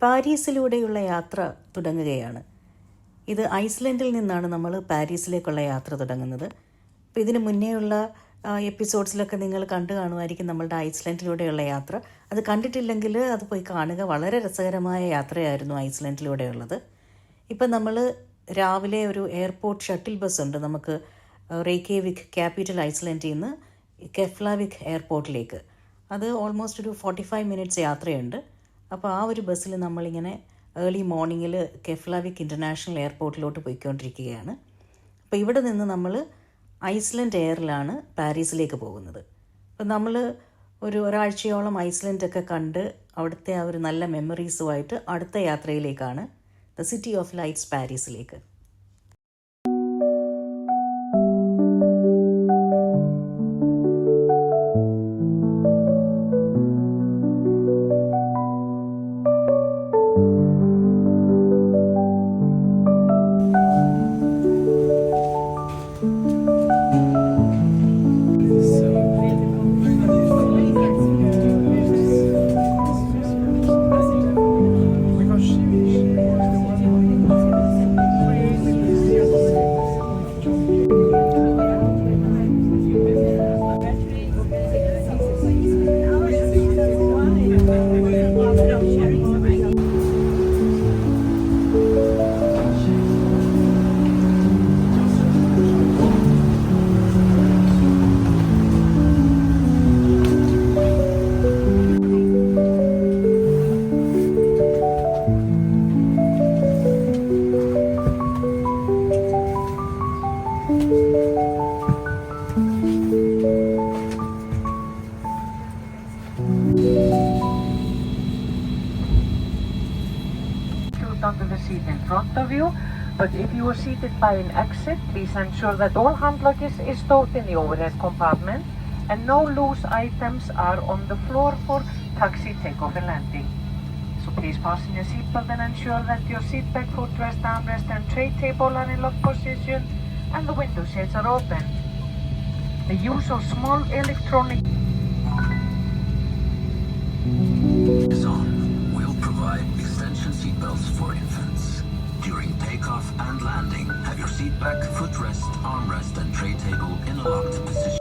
പാരീസിലൂടെയുള്ള യാത്ര തുടങ്ങുകയാണ്. ഇത് ഐസ്ലൻഡിൽ നിന്നാണ് നമ്മൾ പാരീസിലേക്കുള്ള യാത്ര തുടങ്ങുന്നത്. അപ്പോൾ ഇതിന് മുന്നേയുള്ള എപ്പിസോഡ്സിലൊക്കെ നിങ്ങൾ കണ്ടു കാണുമായിരിക്കും നമ്മളുടെ ഐസ്ലൻഡിലൂടെയുള്ള യാത്ര. അത് കണ്ടിട്ടില്ലെങ്കിൽ അത് പോയി കാണുക. വളരെ രസകരമായ യാത്രയായിരുന്നു ഐസ്ലൻഡിലൂടെയുള്ളത്. ഇപ്പം നമ്മൾ രാവിലെ ഒരു എയർപോർട്ട് ഷട്ടിൽ ബസ് ഉണ്ട് നമുക്ക് റേക്യവിക് ക്യാപിറ്റൽ ഐസ്ലൻഡിൽ നിന്ന് കെഫ്ലാവിക് എയർപോർട്ടിലേക്ക്. അത് ഓൾമോസ്റ്റ് ഒരു 45 മിനിറ്റ്സ് യാത്രയുണ്ട്. അപ്പോൾ ആ ഒരു ബസ്സിൽ നമ്മളിങ്ങനെ ഏർലി മോർണിംഗിൽ കെഫ്ലാവിക് ഇൻ്റർനാഷണൽ എയർപോർട്ടിലോട്ട് പോയിക്കൊണ്ടിരിക്കുകയാണ്. അപ്പോൾ ഇവിടെ നിന്ന് നമ്മൾ ഐസ്ലൻഡ് എയറിലാണ് പാരീസിലേക്ക് പോകുന്നത്. അപ്പോൾ നമ്മൾ ഒരാഴ്ചയോളം ഐസ്ലൻഡൊക്കെ കണ്ട് അവിടുത്തെ ആ ഒരു നല്ല മെമ്മറീസുമായിട്ട് അടുത്ത യാത്രയിലേക്കാണ് ദ സിറ്റി ഓഫ് ലൈറ്റ്സ് പാരീസിലേക്ക്. Under the seat in front of you, but if you are seated by an exit, please ensure that all hand luggage is stowed in the overhead compartment and no loose items are on the floor for taxi takeoff and landing. So please fasten your seatbelt and ensure that your seat back, footrest, armrest and tray table are in lock position and the window shades are open. The use of small electronic extension seatbelts for infants. During takeoff and landing, have your seat back, footrest, armrest and tray table in a locked position.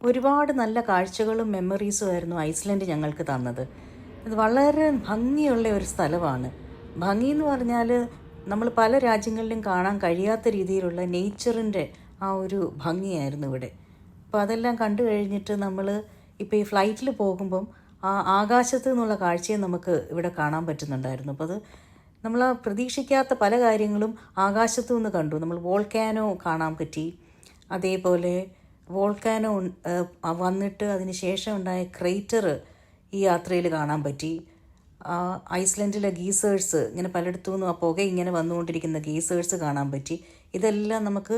ഒരുപാട് നല്ല കാഴ്ചകളും മെമ്മറീസും ആയിരുന്നു Iceland ഞങ്ങൾക്ക് തന്നത്. ഇത് വളരെ ഭംഗിയുള്ള ഒരു സ്ഥലമാണ്. ഭംഗി എന്ന് പറഞ്ഞാൽ നമ്മൾ പല രാജ്യങ്ങളിലും കാണാൻ കഴിയാത്ത രീതിയിലുള്ള നേച്ചറിൻ്റെ ആ ഒരു ഭംഗിയായിരുന്നു ഇവിടെ. അപ്പോൾ അതെല്ലാം കണ്ടു കഴിഞ്ഞിട്ട് നമ്മൾ ഇപ്പോൾ ഈ ഫ്ലൈറ്റിൽ പോകുമ്പം ആ ആകാശത്ത് നിന്നുള്ള കാഴ്ചയെ നമുക്ക് ഇവിടെ കാണാൻ പറ്റുന്നുണ്ടായിരുന്നു. അപ്പോൾ അത് നമ്മൾ പ്രതീക്ഷിക്കാത്ത പല കാര്യങ്ങളും ആകാശത്തു നിന്ന് കണ്ടു. നമ്മൾ വോൾക്കാനോ കാണാൻ പറ്റി. അതേപോലെ വോൾക്കാനോ വന്നിട്ട് അതിന് ശേഷം ഉണ്ടായ ക്രേറ്റർ ഈ യാത്രയിൽ കാണാൻ പറ്റി. ഐസ്ലൻഡിലെ ഗീസേഴ്സ് ഇങ്ങനെ പലയിടത്തു നിന്നും ആ പുക ഇങ്ങനെ വന്നുകൊണ്ടിരിക്കുന്ന ഗീസേഴ്സ് കാണാൻ പറ്റി. ഇതെല്ലാം നമുക്ക്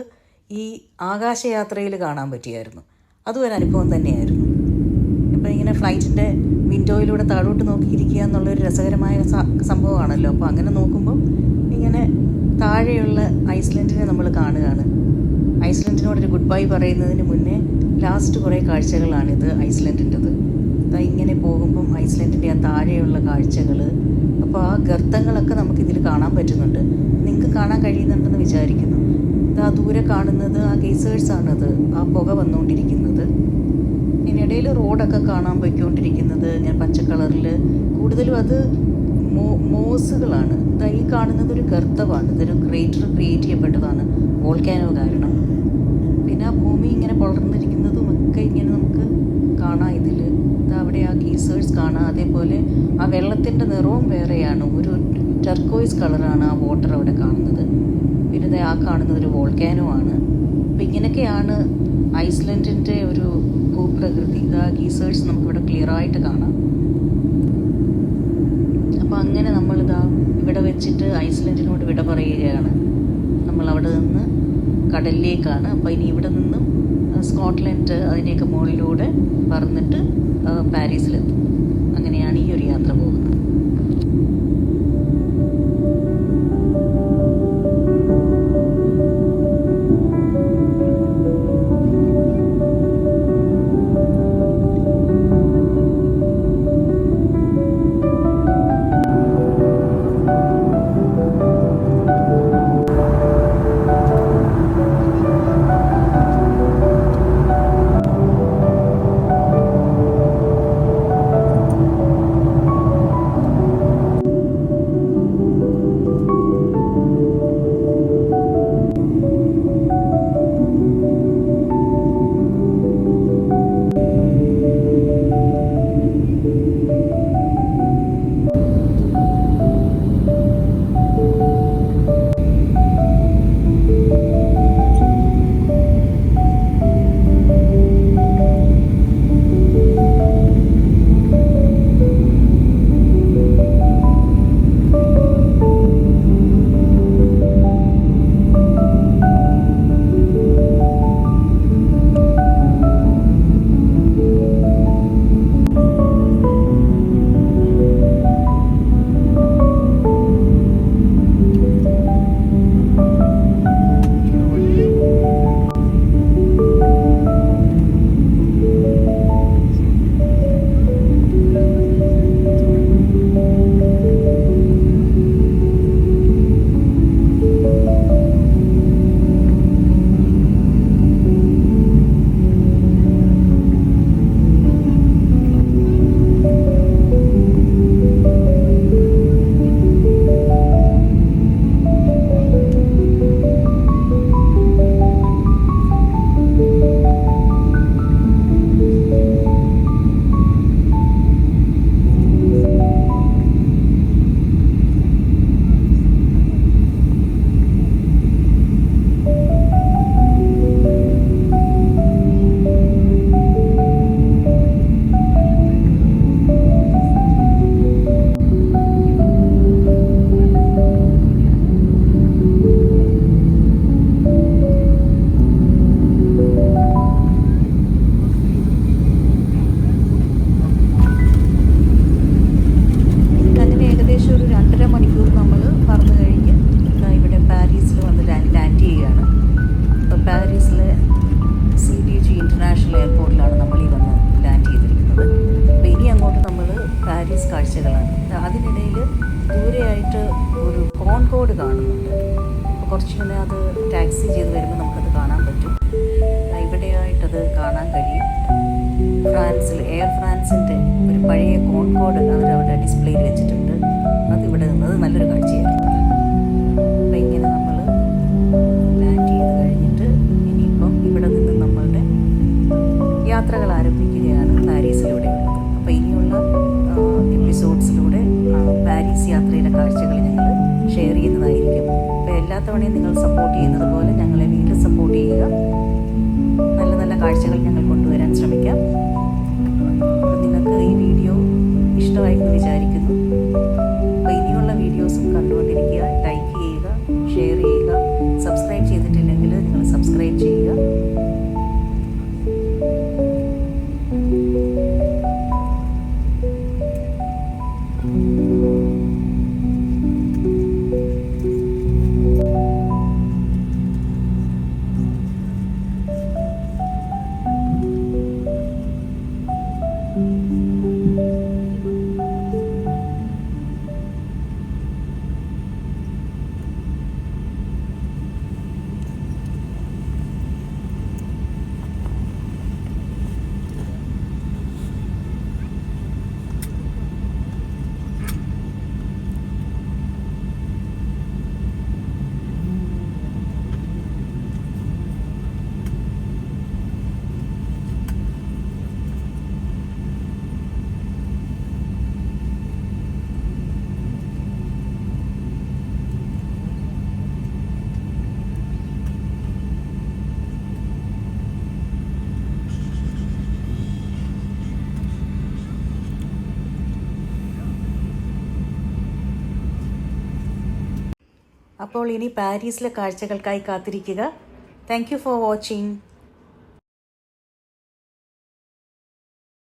ഈ ആകാശയാത്രയിൽ കാണാൻ പറ്റിയായിരുന്നു. അതും ഒരു അനുഭവം തന്നെയായിരുന്നു. ഇപ്പോൾ ഇങ്ങനെ ഫ്ലൈറ്റിൻ്റെ വിൻഡോയിലൂടെ താഴോട്ട് നോക്കിയിരിക്കുക എന്നുള്ളൊരു രസകരമായ സംഭവമാണല്ലോ. അപ്പോൾ അങ്ങനെ നോക്കുമ്പോൾ ഇങ്ങനെ താഴെയുള്ള ഐസ്ലൻഡിനെ നമ്മൾ കാണുകയാണ്. ഐസ്ലൻഡിനോടൊരു ഗുഡ് ബൈ പറയുന്നതിന് മുന്നേ ലാസ്റ്റ് കുറേ കാഴ്ചകളാണിത് ഐസ്ലൻഡിൻ്റെത്. ഇങ്ങനെ പോകുമ്പം ഐസ്ലൻഡിൻ്റെ ആ താഴെയുള്ള കാഴ്ചകൾ, അപ്പോൾ ആ ഗർത്തങ്ങളൊക്കെ നമുക്കിതിൽ കാണാൻ പറ്റുന്നുണ്ട്. നിങ്ങൾക്ക് കാണാൻ കഴിയുന്നുണ്ടെന്ന് വിചാരിക്കുന്നു. ആ ദൂരെ കാണുന്നത് ആ ഗേസേഴ്സാണത്, ആ പുക വന്നുകൊണ്ടിരിക്കുന്നത്. ഇതിനിടയിൽ റോഡൊക്കെ കാണാൻ പോയിക്കൊണ്ടിരിക്കുന്നത് ഇങ്ങനെ പച്ച കളറിൽ. കൂടുതലും അത് മോസുകളാണ്. ഈ കാണുന്നത് ഒരു ഗർത്തമാണ്. ഇതൊരു ക്രേറ്റർ ക്രിയേറ്റ് ചെയ്യപ്പെട്ടതാണ് വോൾക്കാനോ കാരണം. പിന്നെ ആ ഭൂമി ഇങ്ങനെ പൊളർന്നിരിക്കുന്നതും ഒക്കെ ഇങ്ങനെ നമുക്ക് കാണാം ഇതിൽ. അവിടെ ആ ഗീസേഴ്സ് കാണാം. അതേപോലെ ആ വെള്ളത്തിൻ്റെ നിറവും വേറെയാണ്. ഒരു ടർക്കോയിസ് കളറാണ് ആ വാട്ടർ അവിടെ കാണുന്നത്. പിന്നെ ആ കാണുന്നത് ഒരു വോൾക്കാനോ ആണ്. അപ്പം ഇങ്ങനെയൊക്കെയാണ് ഐസ്ലൻഡിൻ്റെ ഒരു ഭൂപ്രകൃതി. ആ ഗീസേഴ്സ് നമുക്കിവിടെ ക്ലിയറായിട്ട് കാണാം. അപ്പോൾ അങ്ങനെ നമ്മളിതാ ഇവിടെ വെച്ചിട്ട് ഐസ്ലൻഡിനോട് വിട പറയുകയാണ്. നമ്മളവിടെ നിന്ന് കടലിലേക്കാണ്. അപ്പോൾ ഇനി ഇവിടെ നിന്നും സ്കോട്ട്ലൻഡ് അതിനെയൊക്കെ മുകളിലൂടെ പറന്നിട്ട് പാരീസിലെത്തും. അങ്ങനെയാണ് ഈ ഒരു യാത്ര പോകുന്നത്. കുറച്ചിങ്ങനെ അത് ടാക്സി ചെയ്ത് വരുമ്പോൾ നമുക്കത് കാണാൻ പറ്റും. ഇവിടെയായിട്ടത് കാണാൻ കഴിയും. ഫ്രാൻസിൽ എയർ ഫ്രാൻസിൻ്റെ ഒരു പഴയ കോൺകോഡ് അവരവിടെ ഡിസ്പ്ലേയിൽ വെച്ചിട്ടുണ്ട്. അതിവിടെ നിന്നത് നല്ലൊരു കാഴ്ചയായിരുന്നു. അപ്പം ഇങ്ങനെ നമ്മൾ ലാൻഡ് ചെയ്ത് കഴിഞ്ഞിട്ട് ഇനിയിപ്പം ഇവിടെ നിന്ന് നമ്മളുടെ യാത്രകൾ ആരംഭിക്കുകയാണ് പാരീസിലൂടെയുള്ളത്. അപ്പോൾ ഇനിയുള്ള എപ്പിസോഡ്സിലൂടെ പാരീസ് യാത്രയിലെ കാഴ്ചകൾ ഞങ്ങൾ ഷെയർ ചെയ്യുന്നതായിരിക്കും. അപ്പോൾ എല്ലാ തവണയും നിങ്ങൾ സപ്പോർട്ട് ചെയ്യുന്നത് പോലെ ഞങ്ങളെ വീണ്ടും സപ്പോർട്ട് ചെയ്യുക. നല്ല നല്ല കാഴ്ചകൾ ഞങ്ങൾ കൊണ്ടുവരാൻ ശ്രമിക്കാം. അപ്പോൾ നിങ്ങൾക്ക് ഈ വീഡിയോ ഇഷ്ടമായെന്ന് വിചാരിക്കുന്നു. അപ്പോൾ ഇനിയുള്ള വീഡിയോസും കണ്ടുകൊണ്ടിരിക്കുക. ലൈക്ക് ചെയ്യുക, ഷെയർ ചെയ്യുക. സബ്സ്ക്രൈബ് ചെയ്തിട്ടില്ലെങ്കിൽ നിങ്ങൾ സബ്സ്ക്രൈബ് ചെയ്യുക. അപ്പോൾ ഇനി പാരീസിലെ കാഴ്ചകൾക്കായി കാത്തിരിക്കുക. Thank you for watching.